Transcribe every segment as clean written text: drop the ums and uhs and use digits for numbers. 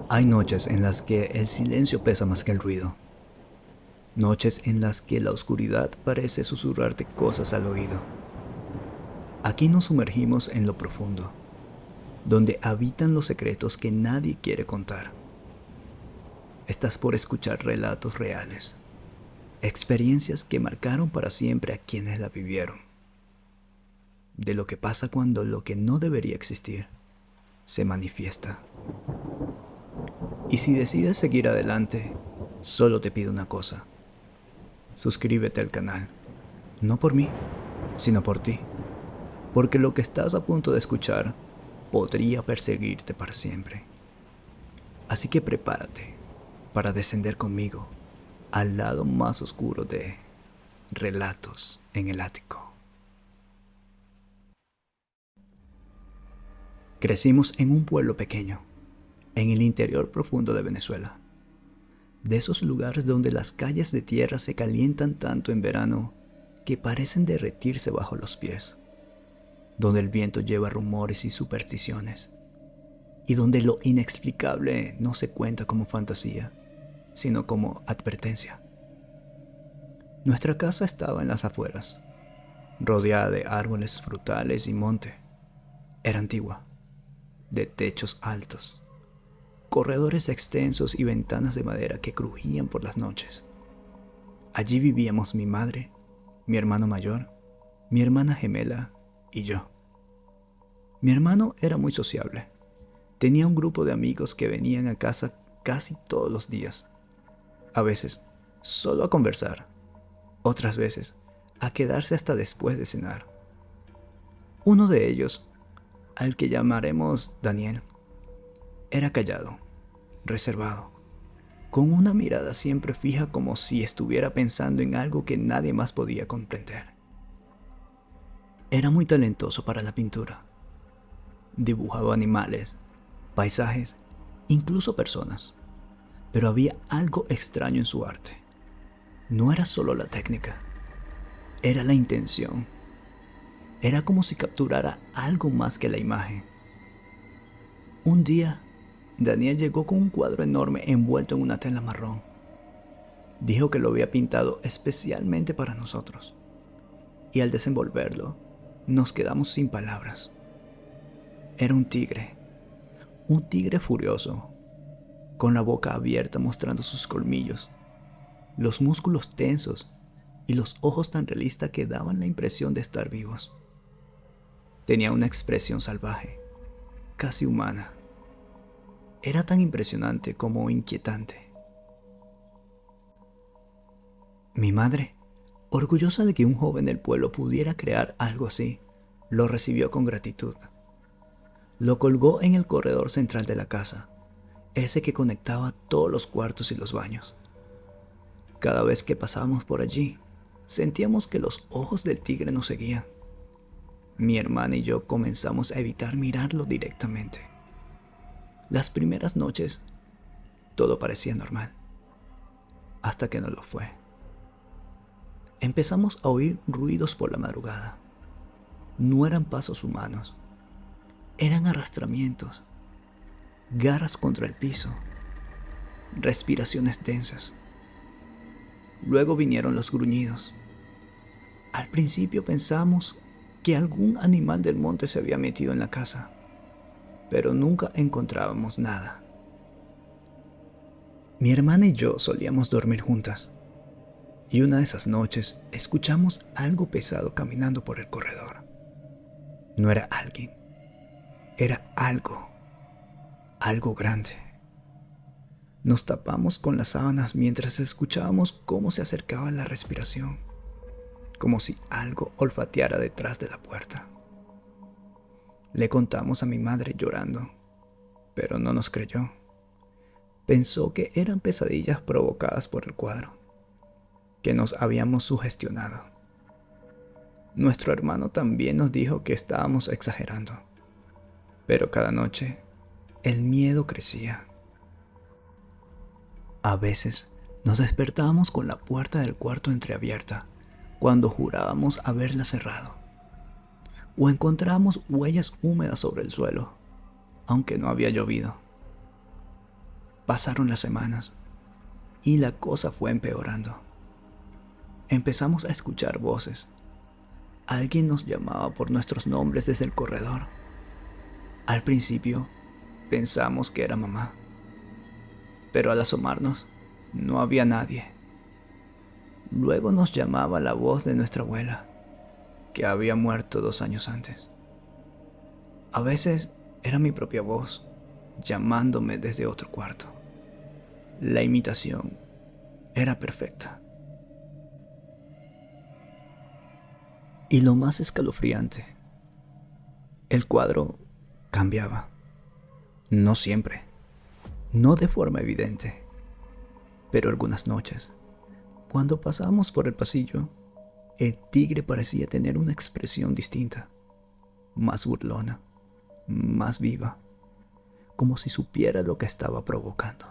Hay noches en las que el silencio pesa más que el ruido. Noches en las que la oscuridad parece susurrarte cosas al oído. Aquí nos sumergimos en lo profundo, donde habitan los secretos que nadie quiere contar. Estás por escuchar relatos reales, experiencias que marcaron para siempre a quienes la vivieron. De lo que pasa cuando lo que no debería existir se manifiesta. Y si decides seguir adelante, solo te pido una cosa. Suscríbete al canal. No por mí, sino por ti. Porque lo que estás a punto de escuchar podría perseguirte para siempre. Así que prepárate para descender conmigo al lado más oscuro de Relatos en el Ático. Crecimos en un pueblo pequeño, en el interior profundo de Venezuela. De esos lugares donde las calles de tierra se calientan tanto en verano que parecen derretirse bajo los pies. Donde el viento lleva rumores y supersticiones, y donde lo inexplicable no se cuenta como fantasía, sino como advertencia. Nuestra casa estaba en las afueras, rodeada de árboles frutales y monte. Era antigua, de techos altos, corredores extensos y ventanas de madera que crujían por las noches. Allí vivíamos mi madre, mi hermano mayor, mi hermana gemela y yo. Mi hermano era muy sociable. Tenía un grupo de amigos que venían a casa casi todos los días. A veces, solo a conversar. Otras veces, a quedarse hasta después de cenar. Uno de ellos, al que llamaremos Daniel, era callado, reservado, con una mirada siempre fija como si estuviera pensando en algo que nadie más podía comprender. Era muy talentoso para la pintura. Dibujaba animales, paisajes, incluso personas. Pero había algo extraño en su arte. No era solo la técnica, era la intención. Era como si capturara algo más que la imagen. Un día, Daniel llegó con un cuadro enorme envuelto en una tela marrón. Dijo que lo había pintado especialmente para nosotros. Y al desenvolverlo, nos quedamos sin palabras. Era un tigre furioso, con la boca abierta mostrando sus colmillos, los músculos tensos y los ojos tan realistas que daban la impresión de estar vivos. Tenía una expresión salvaje, casi humana. Era tan impresionante como inquietante. Mi madre, orgullosa de que un joven del pueblo pudiera crear algo así, lo recibió con gratitud. Lo colgó en el corredor central de la casa, ese que conectaba todos los cuartos y los baños. Cada vez que pasábamos por allí, sentíamos que los ojos del tigre nos seguían. Mi hermana y yo comenzamos a evitar mirarlo directamente. Las primeras noches, todo parecía normal, hasta que no lo fue. Empezamos a oír ruidos por la madrugada. No eran pasos humanos, eran arrastramientos, garras contra el piso, respiraciones densas. Luego vinieron los gruñidos. Al principio pensamos que algún animal del monte se había metido en la casa, pero nunca encontrábamos nada. Mi hermana y yo solíamos dormir juntas, y una de esas noches escuchamos algo pesado caminando por el corredor. No era alguien, era algo grande. Nos tapamos con las sábanas mientras escuchábamos cómo se acercaba la respiración, como si algo olfateara detrás de la puerta. Le contamos a mi madre llorando, pero no nos creyó. Pensó que eran pesadillas provocadas por el cuadro, que nos habíamos sugestionado. Nuestro hermano también nos dijo que estábamos exagerando, pero cada noche el miedo crecía. A veces nos despertábamos con la puerta del cuarto entreabierta, cuando jurábamos haberla cerrado, o encontrábamos huellas húmedas sobre el suelo, aunque no había llovido. Pasaron las semanas y la cosa fue empeorando. Empezamos a escuchar voces. Alguien nos llamaba por nuestros nombres desde el corredor. Al principio pensamos que era mamá, pero al asomarnos no había nadie. Luego nos llamaba la voz de nuestra abuela, que había muerto 2 años antes. A veces era mi propia voz, llamándome desde otro cuarto. La imitación era perfecta. Y lo más escalofriante, el cuadro cambiaba. No siempre, no de forma evidente, pero algunas noches, cuando pasábamos por el pasillo, el tigre parecía tener una expresión distinta, más burlona, más viva, como si supiera lo que estaba provocando.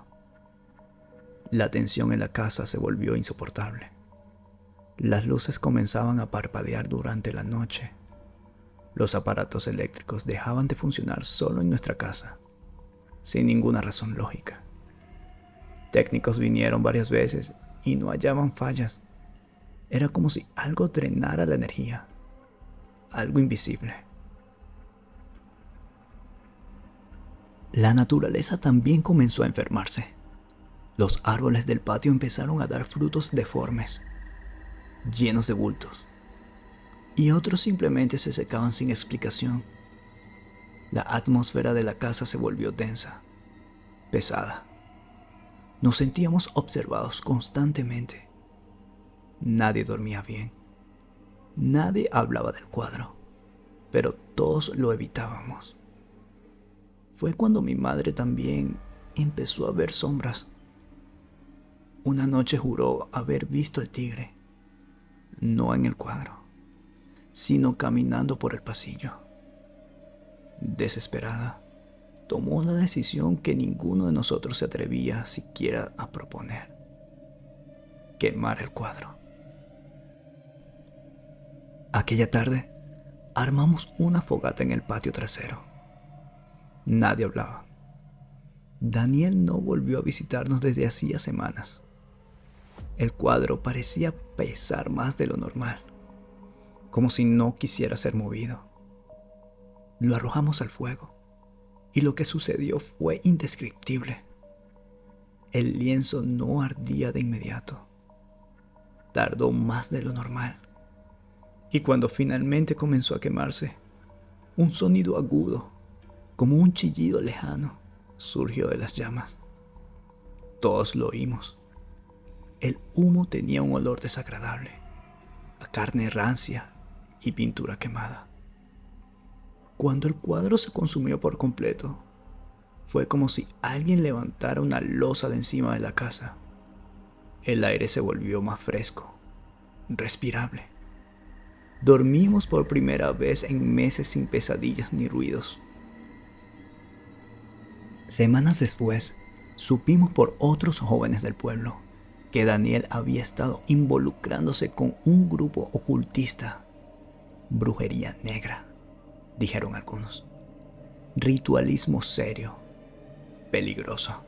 La tensión en la casa se volvió insoportable. Las luces comenzaban a parpadear durante la noche. Los aparatos eléctricos dejaban de funcionar solo en nuestra casa, sin ninguna razón lógica. Técnicos vinieron varias veces y no hallaban fallas. Era como si algo drenara la energía, algo invisible. La naturaleza también comenzó a enfermarse. Los árboles del patio empezaron a dar frutos deformes, llenos de bultos, y otros simplemente se secaban sin explicación. La atmósfera de la casa se volvió densa, pesada. Nos sentíamos observados constantemente. Nadie dormía bien. Nadie hablaba del cuadro, pero todos lo evitábamos. Fue cuando mi madre también empezó a ver sombras. Una noche juró haber visto al tigre, no en el cuadro, sino caminando por el pasillo. Desesperada, tomó la decisión que ninguno de nosotros se atrevía siquiera a proponer: quemar el cuadro. Aquella tarde, armamos una fogata en el patio trasero. Nadie hablaba. Daniel no volvió a visitarnos desde hacía semanas. El cuadro parecía pesar más de lo normal, como si no quisiera ser movido. Lo arrojamos al fuego, y lo que sucedió fue indescriptible. El lienzo no ardía de inmediato. Tardó más de lo normal. Y cuando finalmente comenzó a quemarse, un sonido agudo, como un chillido lejano, surgió de las llamas. Todos lo oímos. El humo tenía un olor desagradable, a carne rancia y pintura quemada. Cuando el cuadro se consumió por completo, fue como si alguien levantara una losa de encima de la casa. El aire se volvió más fresco, respirable. Dormimos por primera vez en meses sin pesadillas ni ruidos. Semanas después, supimos por otros jóvenes del pueblo que Daniel había estado involucrándose con un grupo ocultista. Brujería negra, dijeron algunos. Ritualismo serio, peligroso.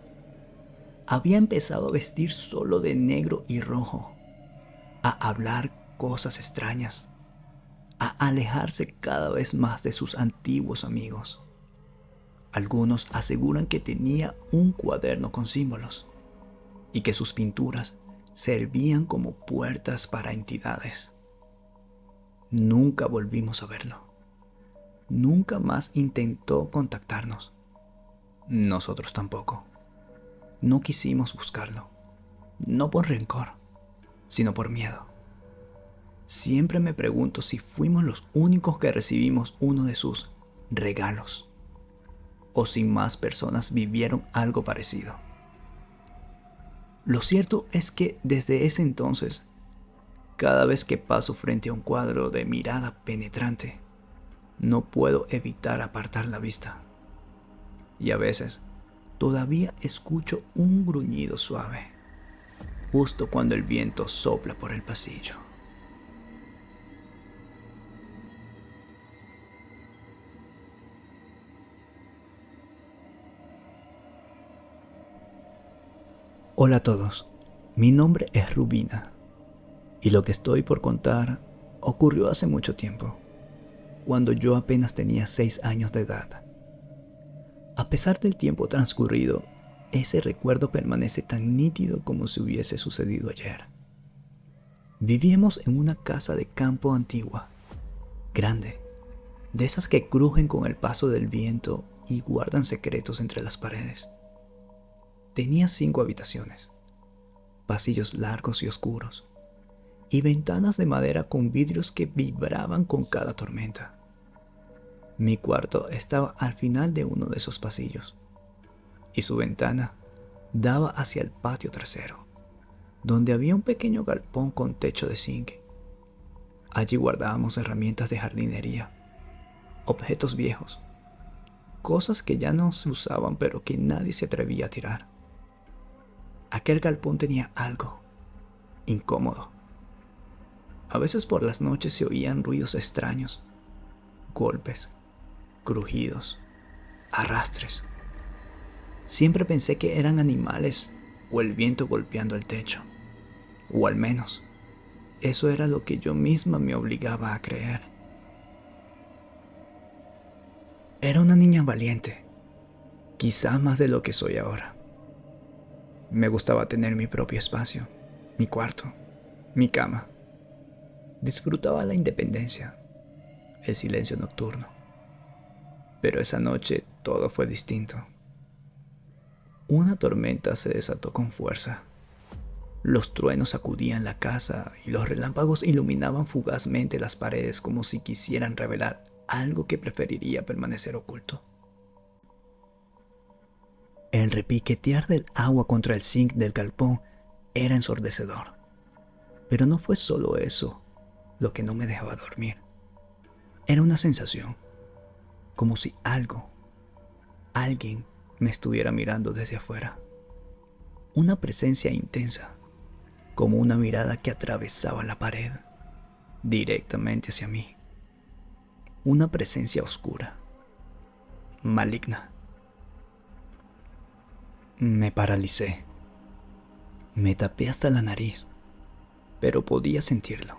Había empezado a vestir solo de negro y rojo, a hablar cosas extrañas, a alejarse cada vez más de sus antiguos amigos. Algunos aseguran que tenía un cuaderno con símbolos y que sus pinturas servían como puertas para entidades. Nunca volvimos a verlo. Nunca más intentó contactarnos. Nosotros tampoco. No quisimos buscarlo. No por rencor, sino por miedo. Siempre me pregunto si fuimos los únicos que recibimos uno de sus regalos, o si más personas vivieron algo parecido. Lo cierto es que desde ese entonces, cada vez que paso frente a un cuadro de mirada penetrante, no puedo evitar apartar la vista. Y a veces, todavía escucho un gruñido suave, justo cuando el viento sopla por el pasillo. Hola a todos, mi nombre es Rubina y lo que estoy por contar ocurrió hace mucho tiempo, cuando yo apenas tenía 6 años de edad. A pesar del tiempo transcurrido, ese recuerdo permanece tan nítido como si hubiese sucedido ayer. Vivíamos en una casa de campo antigua, grande, de esas que crujen con el paso del viento y guardan secretos entre las paredes. Tenía 5 habitaciones, pasillos largos y oscuros, y ventanas de madera con vidrios que vibraban con cada tormenta. Mi cuarto estaba al final de uno de esos pasillos, y su ventana daba hacia el patio trasero, donde había un pequeño galpón con techo de zinc. Allí guardábamos herramientas de jardinería, objetos viejos, cosas que ya no se usaban pero que nadie se atrevía a tirar. Aquel galpón tenía algo incómodo. A veces por las noches se oían ruidos extraños, golpes, crujidos, arrastres. Siempre pensé que eran animales o el viento golpeando el techo, o al menos eso era lo que yo misma me obligaba a creer. Era una niña valiente, quizá más de lo que soy ahora. Me gustaba tener mi propio espacio, mi cuarto, mi cama. Disfrutaba la independencia, el silencio nocturno. Pero esa noche todo fue distinto. Una tormenta se desató con fuerza. Los truenos sacudían la casa y los relámpagos iluminaban fugazmente las paredes como si quisieran revelar algo que preferiría permanecer oculto. El repiquetear del agua contra el zinc del galpón era ensordecedor. Pero no fue solo eso lo que no me dejaba dormir. Era una sensación, como si alguien me estuviera mirando desde afuera. Una presencia intensa, como una mirada que atravesaba la pared, directamente hacia mí. Una presencia oscura, maligna. Me paralicé. Me tapé hasta la nariz, pero podía sentirlo.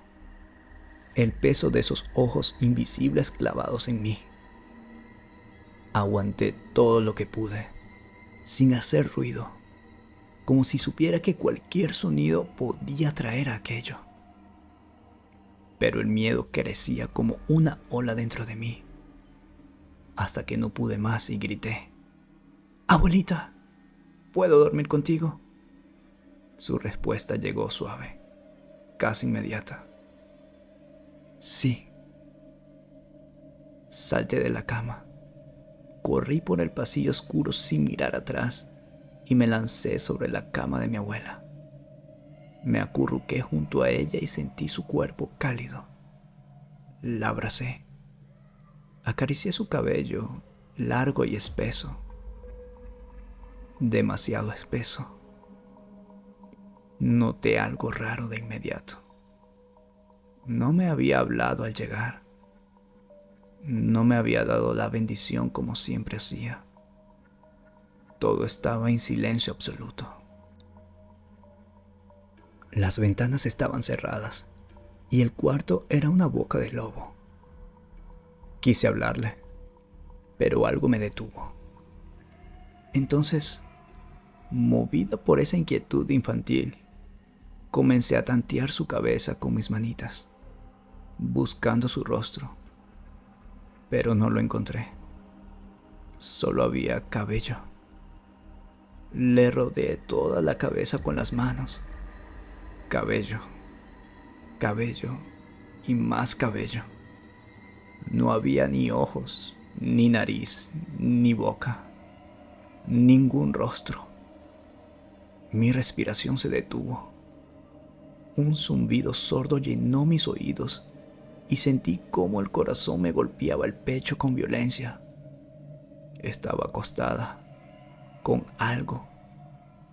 El peso de esos ojos invisibles clavados en mí. Aguanté todo lo que pude, sin hacer ruido, como si supiera que cualquier sonido podía traer aquello. Pero el miedo crecía como una ola dentro de mí, hasta que no pude más y grité: «Abuelita, ¿puedo dormir contigo?». Su respuesta llegó suave, casi inmediata: «Sí». Salté de la cama, corrí por el pasillo oscuro sin mirar atrás y me lancé sobre la cama de mi abuela. Me acurruqué junto a ella y sentí su cuerpo cálido. La abracé. Acaricié su cabello, largo y espeso. Demasiado espeso. Noté algo raro de inmediato. No me había hablado al llegar. No me había dado la bendición como siempre hacía. Todo estaba en silencio absoluto. Las ventanas estaban cerradas y el cuarto era una boca de lobo. Quise hablarle, pero algo me detuvo. Entonces, movida por esa inquietud infantil, comencé a tantear su cabeza con mis manitas, buscando su rostro, pero no lo encontré. Solo había cabello. Le rodeé toda la cabeza con las manos. Cabello, cabello y más cabello. No había ni ojos, ni nariz, ni boca, ningún rostro. Mi respiración se detuvo. Un zumbido sordo llenó mis oídos y sentí cómo el corazón me golpeaba el pecho con violencia. Estaba acostada con algo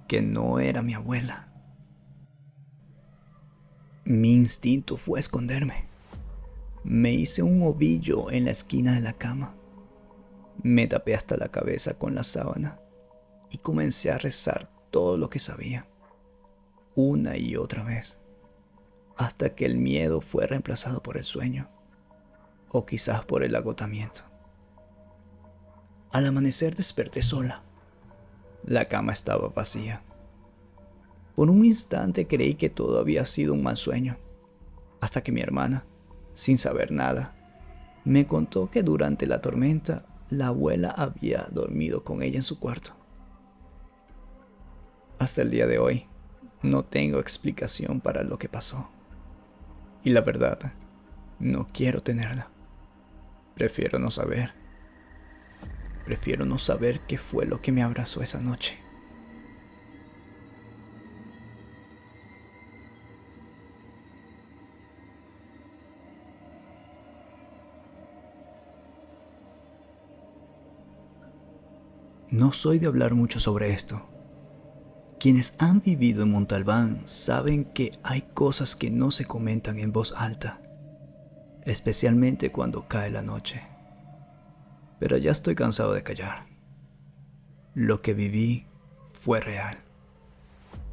que no era mi abuela. Mi instinto fue esconderme. Me hice un ovillo en la esquina de la cama. Me tapé hasta la cabeza con la sábana y comencé a rezar todo lo que sabía. una y otra vez, hasta que el miedo fue reemplazado por el sueño, o quizás por el agotamiento. Al amanecer desperté sola. La cama estaba vacía. Por un instante creí que todo había sido un mal sueño, hasta que mi hermana, sin saber nada, me contó que durante la tormenta la abuela había dormido con ella en su cuarto. Hasta el día de hoy no tengo explicación para lo que pasó. Y la verdad, no quiero tenerla. Prefiero no saber. Prefiero no saber qué fue lo que me abrazó esa noche. No soy de hablar mucho sobre esto. Quienes han vivido en Montalbán saben que hay cosas que no se comentan en voz alta, especialmente cuando cae la noche. Pero ya estoy cansado de callar. Lo que viví fue real.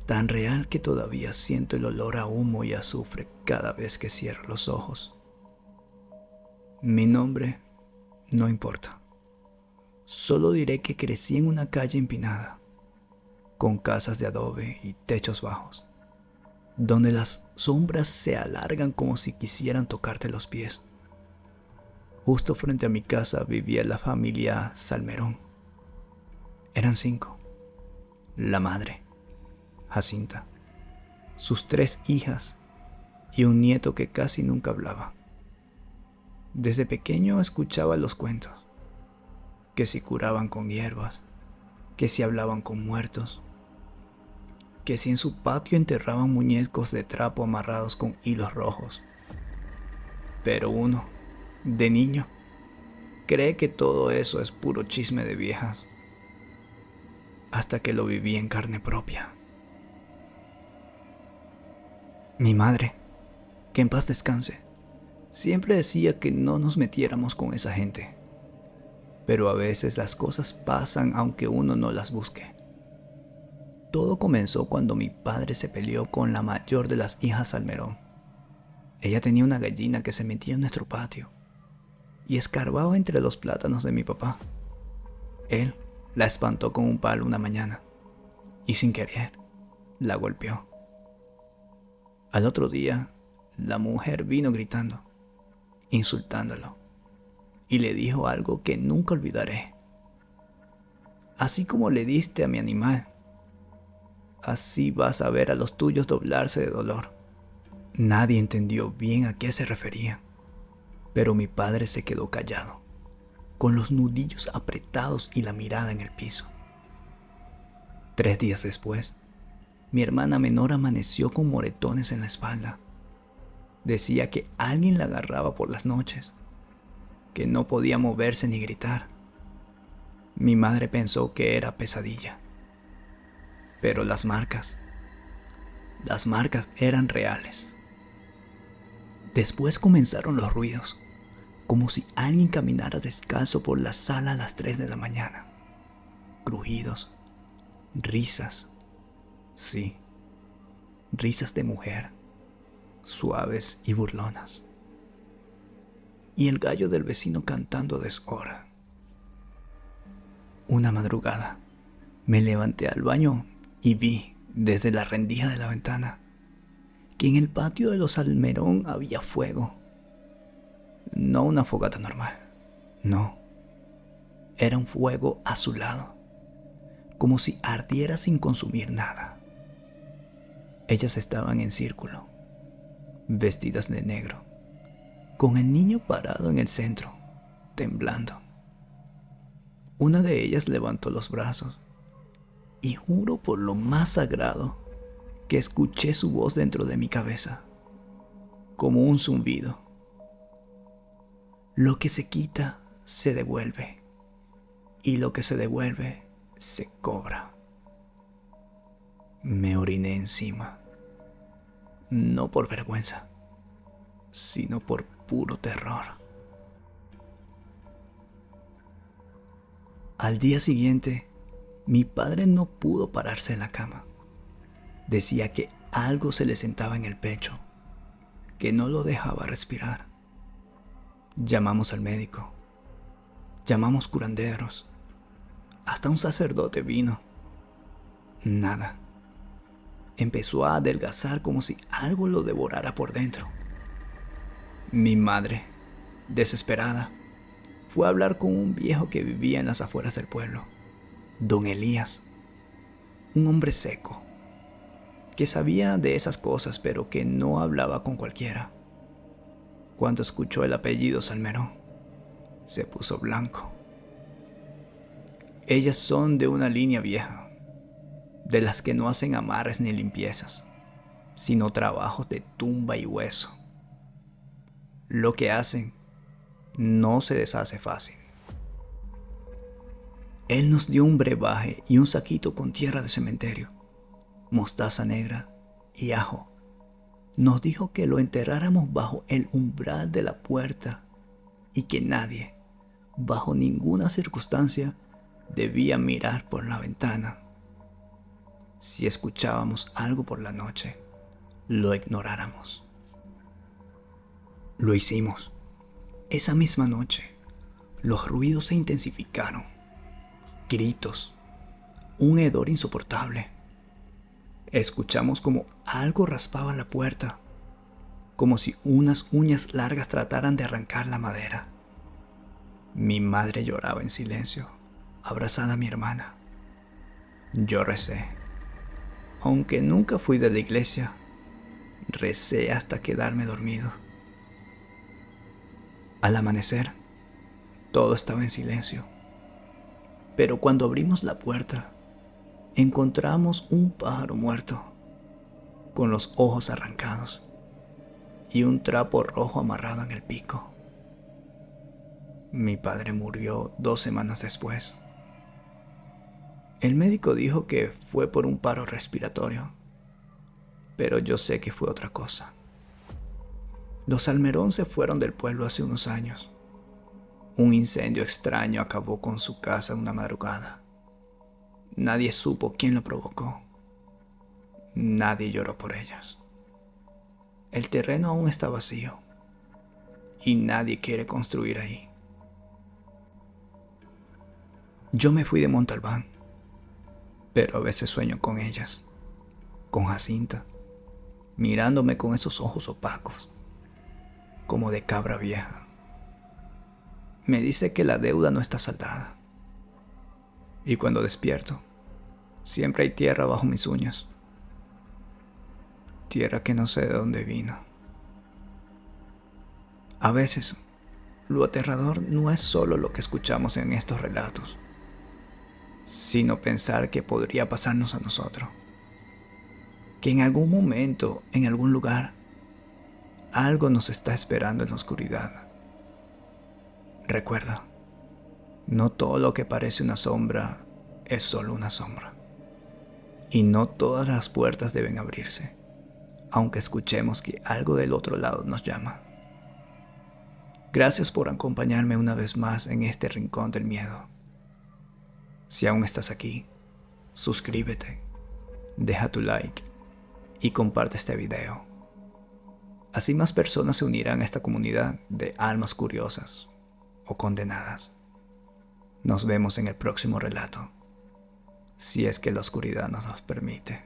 Tan real que todavía siento el olor a humo y azufre cada vez que cierro los ojos. Mi nombre no importa. Solo diré que crecí en una calle empinada, con casas de adobe y techos bajos, donde las sombras se alargan como si quisieran tocarte los pies. Justo frente a mi casa vivía la familia Salmerón. Eran 5. La madre, Jacinta, sus 3 hijas y un nieto que casi nunca hablaba. Desde pequeño escuchaba los cuentos, que si curaban con hierbas, que si hablaban con muertos, que si en su patio enterraban muñecos de trapo amarrados con hilos rojos. Pero uno, de niño, cree que todo eso es puro chisme de viejas, hasta que lo viví en carne propia. Mi madre, que en paz descanse, siempre decía que no nos metiéramos con esa gente, pero a veces las cosas pasan aunque uno no las busque. Todo comenzó cuando mi padre se peleó con la mayor de las hijas Salmerón. Ella tenía una gallina que se metía en nuestro patio y escarbaba entre los plátanos de mi papá. Él la espantó con un palo una mañana y sin querer la golpeó. Al otro día, la mujer vino gritando, insultándolo, y le dijo algo que nunca olvidaré. Así como le diste a mi animal, así vas a ver a los tuyos doblarse de dolor. Nadie entendió bien a qué se refería, pero mi padre se quedó callado, con los nudillos apretados y la mirada en el piso. 3 días después, mi hermana menor amaneció con moretones en la espalda. Decía que alguien la agarraba por las noches, que no podía moverse ni gritar. Mi madre pensó que era pesadilla, pero las marcas eran reales. Después comenzaron los ruidos, como si alguien caminara descalzo por la sala a las 3 de la mañana. Crujidos, risas, sí, risas de mujer, suaves y burlonas. Y el gallo del vecino cantando a deshora. Una madrugada, me levanté al baño y vi, desde la rendija de la ventana, que en el patio de los Salmerón había fuego. No una fogata normal, no. Era un fuego azulado, como si ardiera sin consumir nada. Ellas estaban en círculo, vestidas de negro, con el niño parado en el centro, temblando. Una de ellas levantó los brazos y juro por lo más sagrado que escuché su voz dentro de mi cabeza, como un zumbido. Lo que se quita se devuelve, y lo que se devuelve se cobra. Me oriné encima, no por vergüenza, sino por puro terror. Al día siguiente, mi padre no pudo pararse en la cama. Decía que algo se le sentaba en el pecho, que no lo dejaba respirar. Llamamos al médico, llamamos curanderos, hasta un sacerdote vino. Nada. Empezó a adelgazar como si algo lo devorara por dentro. Mi madre, desesperada, fue a hablar con un viejo que vivía en las afueras del pueblo, don Elías, un hombre seco, que sabía de esas cosas pero que no hablaba con cualquiera. Cuando escuchó el apellido Salmerón, se puso blanco. Ellas son de una línea vieja, de las que no hacen amarres ni limpiezas, sino trabajos de tumba y hueso. Lo que hacen no se deshace fácil. Él nos dio un brebaje y un saquito con tierra de cementerio, mostaza negra y ajo. Nos dijo que lo enterráramos bajo el umbral de la puerta y que nadie, bajo ninguna circunstancia, debía mirar por la ventana. Si escuchábamos algo por la noche, lo ignoráramos. Lo hicimos. Esa misma noche, los ruidos se intensificaron. Gritos, un hedor insoportable. Escuchamos como algo raspaba la puerta, como si unas uñas largas trataran de arrancar la madera. Mi madre lloraba en silencio, abrazada a mi hermana. Yo recé. Aunque nunca fui de la iglesia, recé hasta quedarme dormido. Al amanecer, todo estaba en silencio. Pero cuando abrimos la puerta, encontramos un pájaro muerto, con los ojos arrancados y un trapo rojo amarrado en el pico. Mi padre murió 2 semanas después. El médico dijo que fue por un paro respiratorio, pero yo sé que fue otra cosa. Los Salmerón se fueron del pueblo hace unos años. Un incendio extraño acabó con su casa una madrugada. Nadie supo quién lo provocó. Nadie lloró por ellas. El terreno aún está vacío y nadie quiere construir ahí. Yo me fui de Montalbán, pero a veces sueño con ellas, con Jacinta, mirándome con esos ojos opacos, como de cabra vieja. Me dice que la deuda no está saldada. Y cuando despierto, siempre hay tierra bajo mis uñas. Tierra que no sé de dónde vino. A veces, lo aterrador no es solo lo que escuchamos en estos relatos, sino pensar que podría pasarnos a nosotros. Que en algún momento, en algún lugar, algo nos está esperando en la oscuridad. Recuerda, no todo lo que parece una sombra es solo una sombra. Y no todas las puertas deben abrirse, aunque escuchemos que algo del otro lado nos llama. Gracias por acompañarme una vez más en este rincón del miedo. Si aún estás aquí, suscríbete, deja tu like y comparte este video. Así más personas se unirán a esta comunidad de almas curiosas o condenadas. Nos vemos en el próximo relato, si es que la oscuridad nos lo permite.